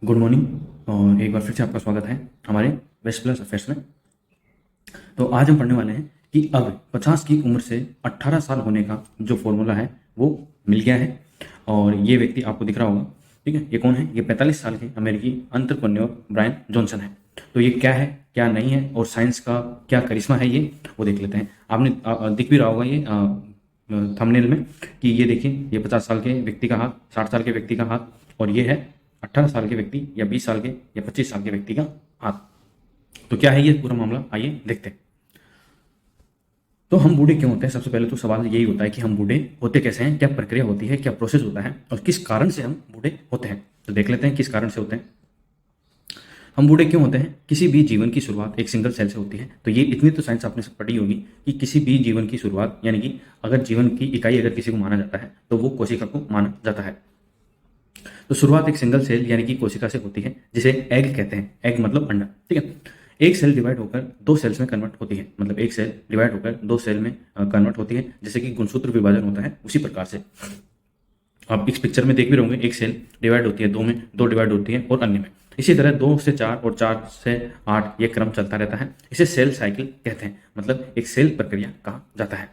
Good morning और एक बार फिर से आपका स्वागत है हमारे वेस्ट प्लस अफेयर्स में। तो आज हम पढ़ने वाले हैं कि अब 50 की उम्र से 18 साल होने का जो फॉर्मूला है वो मिल गया है। और ये व्यक्ति आपको दिख रहा होगा, ठीक है। ये कौन है? ये 45 साल के अमेरिकी एंटरप्रेन्योर ब्रायन जॉनसन है। तो ये क्या है, क्या नहीं है, और साइंस का क्या करिश्मा है, ये वो देख लेते हैं। आपने दिख भी रहा होगा ये थंबनेल में कि ये देखिए, ये 50 साल के व्यक्ति का हाथ, 60 साल के व्यक्ति का हाथ, और ये है 18 साल के व्यक्ति या 20 साल के या 25 साल के व्यक्ति का हाथ। तो क्या है ये पूरा मामला, आइए देखते हैं। तो हम बूढ़े क्यों होते हैं? सबसे पहले तो सवाल यही होता है कि हम बूढ़े होते कैसे हैं, क्या प्रक्रिया होती है, क्या प्रोसेस होता है, और किस कारण से हम बूढ़े होते हैं। तो देख लेते हैं किस कारण से होते हैं। हम बूढ़े क्यों होते हैं? किसी भी जीवन की शुरुआत एक सिंगल सेल से होती है। तो ये इतनी तो साइंस आपने सब पढ़ी होगी कि किसी भी जीवन की शुरुआत, यानी कि अगर जीवन की इकाई अगर किसी को माना जाता है तो वो कोशिका को माना जाता है। तो शुरुआत एक सिंगल सेल यानी कि कोशिका से होती है, जिसे एग कहते हैं। एग मतलब अंडा, ठीक है। एक सेल डिवाइड होकर दो सेल्स में कन्वर्ट होती है, मतलब एक सेल डिवाइड होकर दो सेल में कन्वर्ट होती है, जैसे कि गुणसूत्र विभाजन होता है उसी प्रकार से। आप इस पिक्चर में देख भी रहोगे, एक सेल डिवाइड होती है दो में, दो डिवाइड होती है और अन्य में। इसी तरह 2 से 4 और 4 से 8 ये क्रम चलता रहता है। इसे सेल साइकिल कहते हैं, मतलब एक सेल प्रक्रिया कहा जाता है।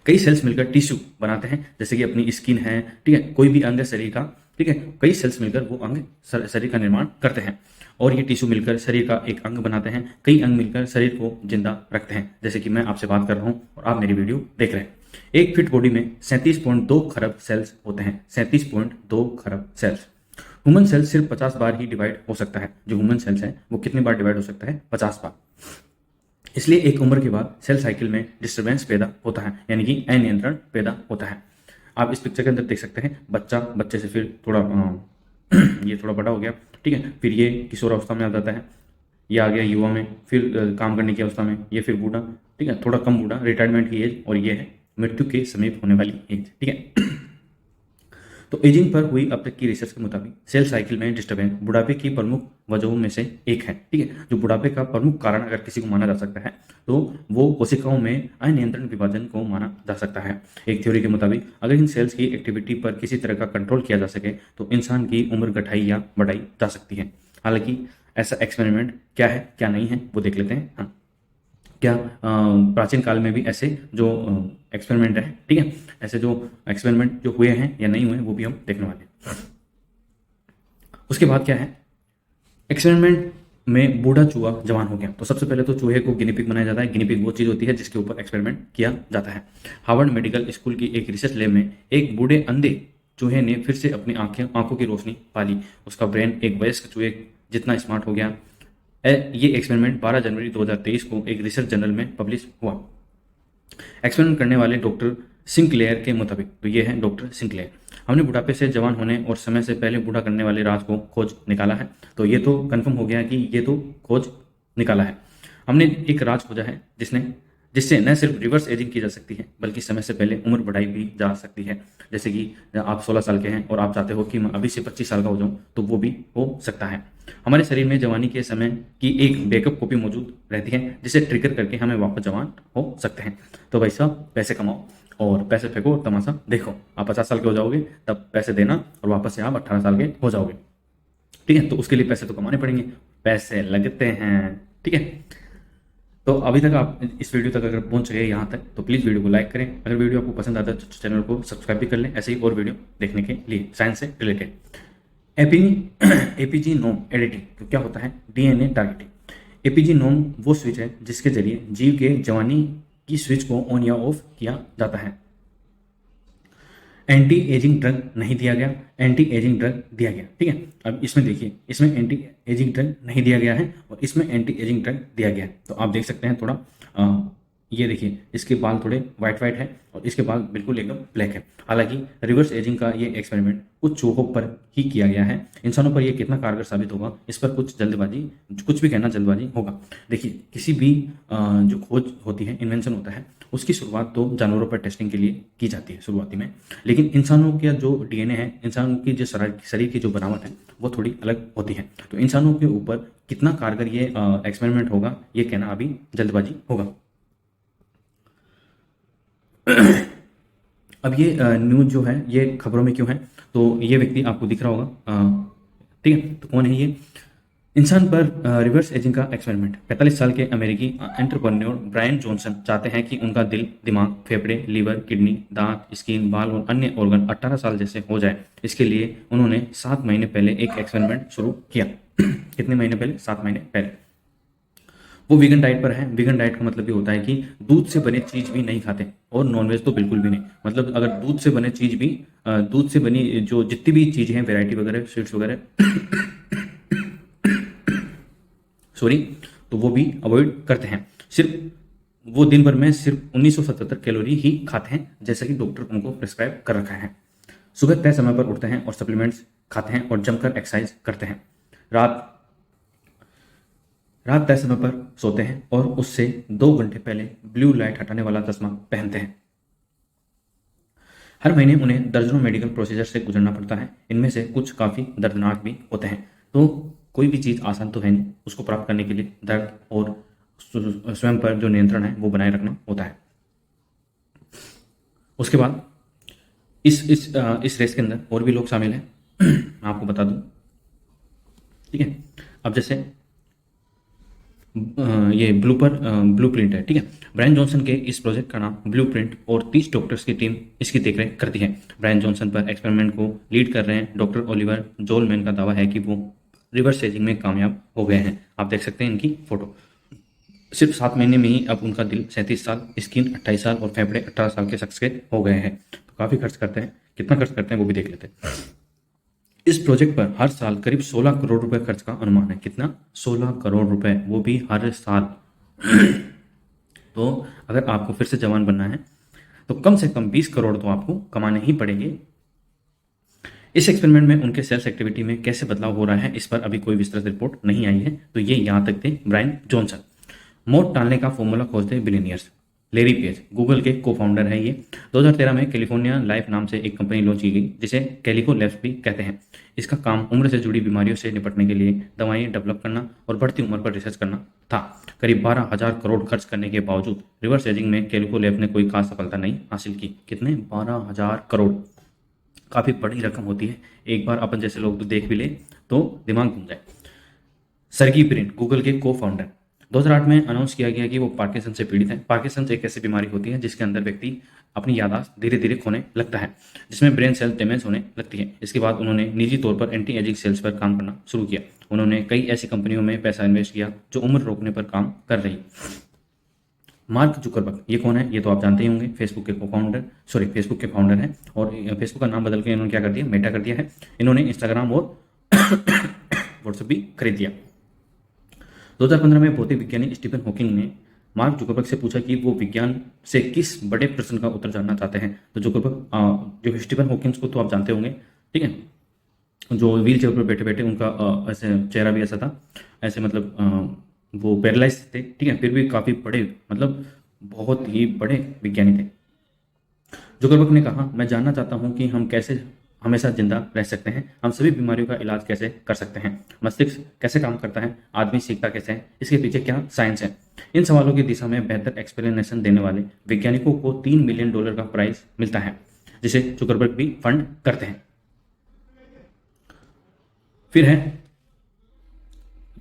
कई सेल्स मिलकर टिश्यू बनाते हैं, जैसे कि अपनी स्किन है, ठीक है, कोई भी अंग है शरीर का, ठीक है। कई सेल्स मिलकर वो अंग शरीर का निर्माण करते हैं, और ये टिश्यू मिलकर शरीर का एक अंग बनाते हैं। कई अंग मिलकर शरीर को जिंदा रखते हैं, जैसे कि मैं आपसे बात कर रहा हूँ और आप मेरी वीडियो देख रहे हैं। एक फिट बॉडी में 37.2 खरब सेल्स होते हैं। 37.2 खरब सेल्स। ह्यूमन सेल सिर्फ 50 बार ही डिवाइड हो सकता है। जो ह्यूमन सेल्स है वो कितनी बार डिवाइड हो सकता है? 50 बार। इसलिए एक उम्र के बाद सेल साइकिल में डिस्टरबेंस पैदा होता है, यानी कि अनियंत्रण पैदा होता है। आप इस पिक्चर के अंदर देख सकते हैं, बच्चा, बच्चे से फिर थोड़ा ये थोड़ा बड़ा हो गया, ठीक है, फिर ये किशोरावस्था में आ जाता है, ये आ गया युवा में, फिर काम करने की अवस्था में, ये फिर बूढ़ा, ठीक है, थोड़ा कम बूढ़ा, रिटायरमेंट की एज, और ये है मृत्यु के समीप होने वाली एज, ठीक है। तो एजिंग पर हुई अब तक की रिसर्च के मुताबिक सेल साइकिल में डिस्टर्बेंस बुढ़ापे की प्रमुख वजहों में से एक है, ठीक है। जो बुढ़ापे का प्रमुख कारण अगर किसी को माना जा सकता है तो वो कोशिकाओं में अनियंत्रण विभाजन को माना जा सकता है। एक थ्योरी के मुताबिक अगर इन सेल्स की एक्टिविटी पर किसी तरह का कंट्रोल किया जा सके तो इंसान की उम्र घटाई या बढ़ाई जा सकती है। हालांकि ऐसा एक्सपेरिमेंट क्या है, क्या नहीं है, वो देख लेते हैं। हाँ, क्या प्राचीन काल में भी ऐसे जो एक्सपेरिमेंट है, ठीक है, ऐसे जो एक्सपेरिमेंट जो हुए हैं या नहीं हुए वो भी हम देखने वाले हैं। उसके बाद क्या है, एक्सपेरिमेंट में बूढ़ा चूहा जवान हो गया। तो सबसे पहले तो चूहे को गिनीपिग बनाया जाता है। गिनीपिग वो चीज़ होती है जिसके ऊपर एक्सपेरिमेंट किया जाता है। हार्वर्ड मेडिकल स्कूल की एक रिसर्च लैब में एक बूढ़े अंधे चूहे ने फिर से अपनी आंखों की रोशनी पा ली। उसका ब्रेन एक वयस्क चूहे जितना स्मार्ट हो गया। ये एक्सपेरिमेंट 12 जनवरी 2023 को एक रिसर्च जर्नल में पब्लिश हुआ। एक्सपेरिमेंट करने वाले डॉक्टर सिंक्लेयर के मुताबिक, तो ये है डॉक्टर सिंक्लेयर, हमने बुढ़ापे से जवान होने और समय से पहले बूढ़ा करने वाले राज को खोज निकाला है। तो ये तो कंफर्म हो गया कि ये तो खोज निकाला है। हमने एक राज खोजा है जिससे न सिर्फ रिवर्स एजिंग की जा सकती है बल्कि समय से पहले उम्र बढ़ाई भी जा सकती है। जैसे कि आप 16 साल के हैं और आप चाहते हो कि मैं अभी से 25 साल का हो जाऊं, तो वो भी हो सकता है। हमारे शरीर में जवानी के समय की एक बैकअप कॉपी मौजूद रहती है, जिसे ट्रिगर करके हमें वापस जवान हो सकते हैं। तो भाई साहब, पैसे कमाओ और पैसे फेंको और तमाशा देखो। आप 50 साल के हो जाओगे तब पैसे देना और वापस से आप 18 साल के हो जाओगे, ठीक है। तो उसके लिए पैसे तो कमाने पड़ेंगे, पैसे लगते हैं, ठीक है। तो अभी तक आप इस वीडियो तक अगर पहुंच गए यहाँ तक तो प्लीज़ वीडियो को लाइक करें। अगर वीडियो आपको पसंद आता है तो चैनल को सब्सक्राइब भी कर लें, ऐसे ही और वीडियो देखने के लिए साइंस से रिलेटेड। एपीजीनोम एडिटिंग तो क्या होता है? DNA targeting. एपीजीनोम वो स्विच है जिसके जरिए जीव के जवानी की स्विच को ऑन या ऑफ किया जाता है। एंटी एजिंग ड्रग नहीं दिया गया, एंटी एजिंग ड्रग दिया गया, ठीक है। अब इसमें देखिए, इसमें एंटी एजिंग ड्रग नहीं दिया गया है और इसमें एंटी एजिंग ड्रग दिया गया है। तो आप देख सकते हैं थोड़ा ये देखिए, इसके बाल थोड़े वाइट वाइट है और इसके बाल बिल्कुल एकदम ब्लैक है। हालांकि रिवर्स एजिंग का ये एक्सपेरिमेंट कुछ चूहों पर ही किया गया है। इंसानों पर ये कितना कारगर साबित होगा, इस पर कुछ जल्दबाजी, कुछ भी कहना जल्दबाजी होगा। देखिए, किसी भी जो खोज होती है, इन्वेंशन होता है, उसकी शुरुआत तो जानवरों पर टेस्टिंग के लिए की जाती है शुरुआती में। लेकिन इंसानों का जो डीएनए है, इंसानों की जो शरीर की जो बनावट है वो थोड़ी अलग होती है। तो इंसानों के ऊपर कितना कारगर ये एक्सपेरिमेंट होगा, ये कहना अभी जल्दबाजी होगा। अब ये न्यूज़ जो है ये खबरों में क्यों है? तो ये व्यक्ति आपको दिख रहा होगा, ठीक है, तो कौन है ये? इंसान पर रिवर्स एजिंग का एक्सपेरिमेंट। 45 साल के अमेरिकी एंटरप्रेन्योर ब्रायन जॉनसन चाहते हैं कि उनका दिल, दिमाग, फेफड़े, लीवर, किडनी, दांत, स्किन, बाल और अन्य ऑर्गन 18 साल जैसे हो जाए। इसके लिए उन्होंने 7 महीने पहले एक एक्सपेरिमेंट शुरू किया। कितने महीने पहले? 7 महीने पहले। वो वीगन डाइट पर है। वीगन डाइट का मतलब ये होता है कि दूध से बने चीज भी नहीं खाते और नॉनवेज तो बिल्कुल भी नहीं। मतलब अगर दूध से बने चीज भी, दूध से बनी जो जितनी भी चीजें हैं, वैरायटी वगैरह, स्वीट्स वगैरह, सॉरी, तो वो भी अवॉइड करते हैं। सिर्फ वो दिन भर में सिर्फ 1977 कैलोरी ही खाते हैं, जैसा कि डॉक्टर उनको प्रिस्क्राइब कर रखा है। सुबह तय समय पर उठते हैं और सप्लीमेंट्स खाते हैं और जमकर एक्सरसाइज करते हैं। रात रात तय समय पर सोते हैं और उससे 2 घंटे पहले ब्लू लाइट हटाने वाला चश्मा पहनते हैं। हर महीने उन्हें दर्जनों मेडिकल प्रोसीजर से गुजरना पड़ता है। इनमें से कुछ काफ़ी दर्दनाक भी होते हैं। तो कोई भी चीज़ आसान तो है नहीं, उसको प्राप्त करने के लिए दर्द और स्वयं पर जो नियंत्रण है वो बनाए रखना होता है। उसके बाद इस रेस के अंदर और भी लोग शामिल हैं, मैं आपको बता दूं। ठीक है, अब जैसे ये ब्लू प्रिंट है। ठीक है, ब्रायन जॉनसन के इस प्रोजेक्ट का नाम ब्लू प्रिंट और 30 डॉक्टर्स की टीम इसकी देखरेख करती है। ब्रायन जॉनसन पर एक्सपेरिमेंट को लीड कर रहे हैं डॉक्टर ओलिवर जोलमैन का दावा है कि वो रिवर्स एजिंग में कामयाब हो गए हैं। आप देख सकते हैं इनकी फोटो। सिर्फ 7 महीने में ही अब उनका दिल 37 साल, स्किन 28 साल और फेफड़े 18 साल के शख्स के हो गए हैं। तो काफ़ी खर्च करते हैं। कितना खर्च करते हैं वो भी देख लेते हैं। इस प्रोजेक्ट पर हर साल करीब 16 करोड़ रुपए खर्च का अनुमान है। कितना? 16 करोड़ रुपए, वो भी हर साल। तो अगर आपको फिर से जवान बनना है तो कम से कम 20 करोड़ तो आपको कमाने ही पड़ेंगे। इस एक्सपेरिमेंट में उनके सेल्स एक्टिविटी में कैसे बदलाव हो रहा है, इस पर अभी कोई विस्तृत रिपोर्ट नहीं आई है। तो ये यहां तक थे ब्रायन जॉनसन। मौत टालने का फॉर्मूला खोजते बिलियनियर्स। लेरी पेज गूगल के को फाउंडर है ये। 2013 में कैलिफोर्निया लाइफ नाम से एक कंपनी लॉन्च की गई, जिसे कैलिको लैब्स भी कहते हैं। इसका काम उम्र से जुड़ी बीमारियों से निपटने के लिए दवाएं डेवलप करना और बढ़ती उम्र पर रिसर्च करना था। करीब 12,000 करोड़ खर्च करने के बावजूद रिवर्स एजिंग में कैलिको लैब ने कोई खास सफलता नहीं हासिल की। कितने? 12,000 करोड़। काफ़ी बड़ी रकम होती है। एक बार अपन जैसे लोग तो देख भी ले तो दिमाग घूम जाए। सर्गी ब्रिन गूगल के को फाउंडर। 2008 में अनाउंस किया गया कि वो पार्किंसन से पीड़ित है। पार्किंसन एक ऐसी बीमारी होती है जिसके अंदर व्यक्ति अपनी याददाश्त धीरे धीरे खोने लगता है, जिसमें ब्रेन सेल डैमेज होने लगती है। इसके बाद उन्होंने निजी तौर पर एंटी एजिंग सेल्स पर काम करना शुरू किया। उन्होंने कई ऐसी कंपनियों में पैसा इन्वेस्ट किया जो उम्र रोकने पर काम कर रही। मार्क जुकरबर्ग, ये कौन है? ये तो आप जानते ही होंगे। फेसबुक के फेसबुक के फाउंडर हैं और फेसबुक का नाम बदल के इन्होंने क्या कर दिया? मेटा कर दिया है। इन्होंने इंस्टाग्राम और व्हाट्सएप भी खरीद लिया। 2015 में भौतिक विज्ञानी स्टीफन हॉकिंग ने मार्क जुकरबर्ग से पूछा कि वो विज्ञान से किस बड़े प्रश्न का उत्तर जानना चाहते हैं। तो जुकरबर्ग, जो स्टीफन हॉकिंग्स को तो आप जानते होंगे, ठीक है, जो व्हील चेयर पर बैठे बैठे उनका ऐसे चेहरा भी ऐसा था, ऐसे मतलब वो पैरालाइज थे। ठीक है, फिर भी काफ़ी बड़े, मतलब बहुत ही बड़े विज्ञानी थे। जुकरबर्ग ने कहा, मैं जानना चाहता हूं कि हम कैसे हमेशा जिंदा रह सकते हैं, हम सभी बीमारियों का इलाज कैसे कर सकते हैं, मस्तिष्क कैसे काम करता है, आदमी सीखता कैसे है, इसके पीछे क्या साइंस है। इन सवालों की दिशा में बेहतर एक्सप्लेनेशन देने वाले वैज्ञानिकों को $3 मिलियन का प्राइज मिलता है, जिसे जुकरबर्ग भी फंड करते हैं। फिर है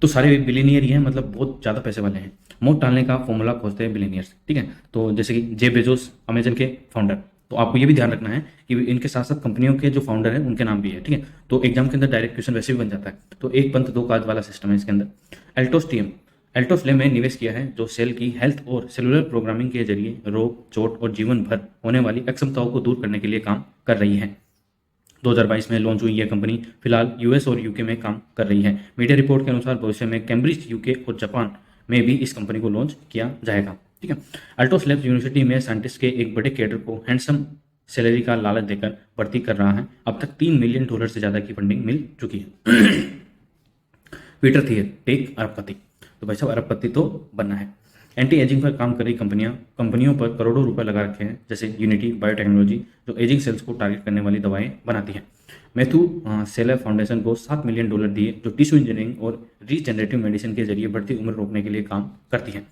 तो सारे बिलियनियर ही हैं, मतलब बहुत ज़्यादा पैसे वाले हैं। मौत टालने का फॉर्मूला खोजते हैं बिलियनियर्स। ठीक है, तो जैसे कि जेफ बेजोस, अमेजन के फाउंडर। तो आपको ये भी ध्यान रखना है कि इनके साथ साथ कंपनियों के जो फाउंडर हैं उनके नाम भी है। ठीक है, तो एग्जाम के अंदर डायरेक्ट क्वेश्चन वैसे भी बन जाता है। तो एक पंथ दो काज वाला सिस्टम है इसके अंदर। एल्टोस में निवेश किया है, जो सेल की हेल्थ और सेलुलर प्रोग्रामिंग के जरिए रोग, चोट और जीवन भर होने वाली अक्षमताओं को दूर करने के लिए काम कर रही है। 2022 में लॉन्च हुई यह कंपनी फिलहाल यूएस और यूके में काम कर रही है। मीडिया रिपोर्ट के अनुसार भविष्य में कैम्ब्रिज, यूके और जापान में भी इस कंपनी को लॉन्च किया जाएगा। ठीक है, अल्टोस लैब्स यूनिवर्सिटी में साइंटिस्ट के एक बड़े कैडर को हैंडसम सैलरी का लालच देकर भर्ती कर रहा है। अब तक $3 मिलियन से ज़्यादा की फंडिंग मिल चुकी है। पीटर थियल, टेक अरबपति। तो भाई साहब, अरबपति तो बनना है। एंटी एजिंग पर काम कर रही कंपनियों पर करोड़ों रुपए लगा रखे हैं, जैसे यूनिटी बायोटेक्नोलॉजी, जो एजिंग सेल्स को टारगेट करने वाली दवाएं बनाती है। मैथ्यू सेलर फाउंडेशन को $7 मिलियन दिए, जो टिश्यू इंजीनियरिंग और रीजनरेटिव मेडिसिन के जरिए बढ़ती उम्र रोकने के लिए काम करती है।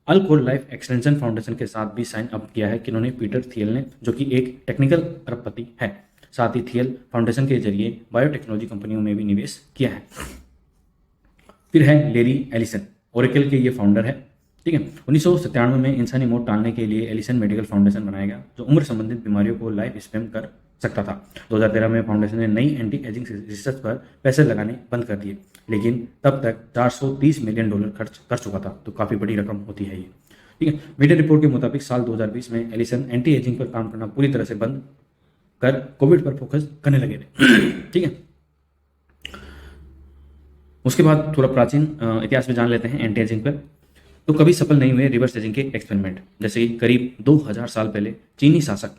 अल्कोहल लाइफ एक्सटेंशन फाउंडेशन के साथ भी साइन अप किया है किन्होंने? पीटर थियल ने, जो कि एक टेक्निकल अरबपति है। साथ ही थियल फाउंडेशन के जरिए बायोटेक्नोलॉजी कंपनियों में भी निवेश किया है। फिर है लेरी एलिसन, ओरेकल के ये फाउंडर है। ठीक है, 1997 में इंसानी मौत टालने के लिए एलिसन मेडिकल फाउंडेशन बनाया गया जो उम्र संबंधित बीमारियों को लाइफ स्पेम कर सकता था। 2013 में फाउंडेशन ने नई एंटी एजिंग रिसर्च पर पैसे लगाने बंद कर दिए, लेकिन तब तक $430 मिलियन खर्च कर चुका था, तो काफ़ी बड़ी रकम होती है ये। ठीक है, मीडिया रिपोर्ट के मुताबिक साल 2020 में एलिसन एंटी एजिंग पर काम करना पूरी तरह से बंद कर कोविड पर फोकस करने लगे थे। ठीक है, उसके बाद थोड़ा प्राचीन इतिहास में जान लेते हैं एंटी एजिंग पर। तो कभी सफल नहीं हुए रिवर्स एजिंग के एक्सपेरिमेंट, जैसे कि करीब 2000 साल पहले चीनी शासक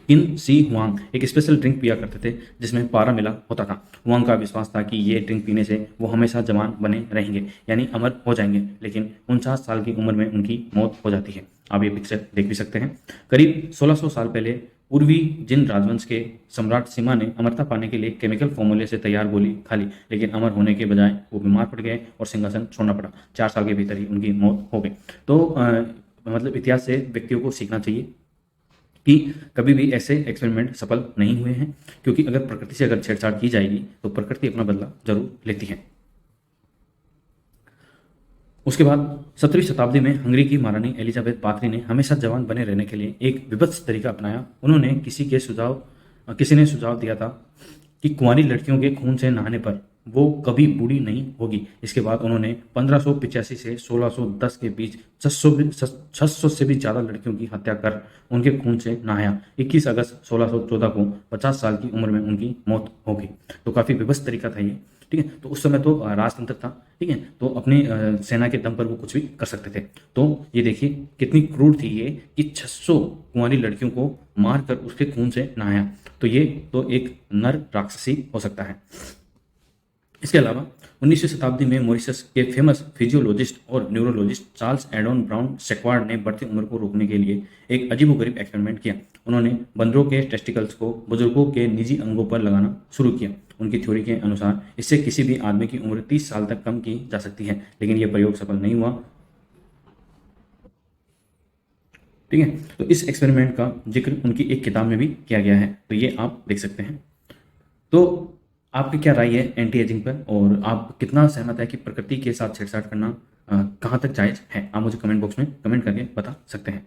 किन सी हुआंग एक स्पेशल ड्रिंक पिया करते थे जिसमें पारा मिला होता था। हुआंग का विश्वास था कि ये ड्रिंक पीने से वो हमेशा जवान बने रहेंगे, यानी अमर हो जाएंगे, लेकिन 49 साल की उम्र में उनकी मौत हो जाती है। आप ये पिक्चर देख भी सकते हैं। करीब 1600 साल पहले पूर्वी जिन राजवंश के सम्राट सिमा ने अमरता पाने के लिए केमिकल फॉर्मूले से तैयार गोली खा ली, लेकिन अमर होने के बजाय वो बीमार पड़ गए और सिंहासन छोड़ना पड़ा। 4 साल के भीतर ही उनकी मौत हो गई। तो मतलब इतिहास से व्यक्तियों को सीखना चाहिए कि कभी भी ऐसे एक्सपेरिमेंट सफल नहीं हुए हैं, क्योंकि अगर प्रकृति से अगर छेड़छाड़ की जाएगी तो प्रकृति अपना बदला जरूर लेती है। उसके बाद 17वीं शताब्दी में हंगरी की महारानी एलिजाबेथ बाथरी ने हमेशा जवान बने रहने के लिए एक विभत्स तरीका अपनाया। उन्होंने किसी ने सुझाव दिया था कि कुंवारी लड़कियों के खून से नहाने पर वो कभी बूढ़ी नहीं होगी। इसके बाद उन्होंने 1585 से 1610 के बीच 600 से भी ज़्यादा लड़कियों की हत्या कर उनके खून से नहाया। 21 अगस्त 1614 को 50 साल की उम्र में उनकी मौत हो गई। तो काफ़ी विभत्स तरीका था ये। ठीक है, तो उस समय तो राजतंत्र था। ठीक है, तो अपनी सेना के दम पर वो कुछ भी कर सकते थे। तो ये देखिए कितनी क्रूर थी ये कि 600 कुंवारी लड़कियों को मार कर उसके खून से नहाया। तो ये तो एक नर राक्षसी हो सकता है। इसके अलावा 19वीं शताब्दी में मॉरिशस के फेमस फिजियोलॉजिस्ट और न्यूरोलॉजिस्ट चार्ल्स एडोन ब्राउन सेक्वार्ड ने बढ़ती उम्र को रोकने के लिए एक अजीबोगरीब एक्सपेरिमेंट किया। उन्होंने बंदरों के टेस्टिकल्स को बुजुर्गों के निजी अंगों पर लगाना शुरू किया। उनकी थ्योरी के अनुसार इससे किसी भी आदमी की उम्र 30 साल तक कम की जा सकती है, लेकिन यह प्रयोग सफल नहीं हुआ। ठीक है, तो इस एक्सपेरिमेंट का जिक्र उनकी एक किताब में भी किया गया है, तो ये आप देख सकते हैं। तो आपकी क्या राय है एंटी एजिंग पर, और आप कितना सहमत है कि प्रकृति के साथ छेड़छाड़ करना कहाँ तक जायज़ है? आप मुझे कमेंट बॉक्स में कमेंट करके बता सकते हैं।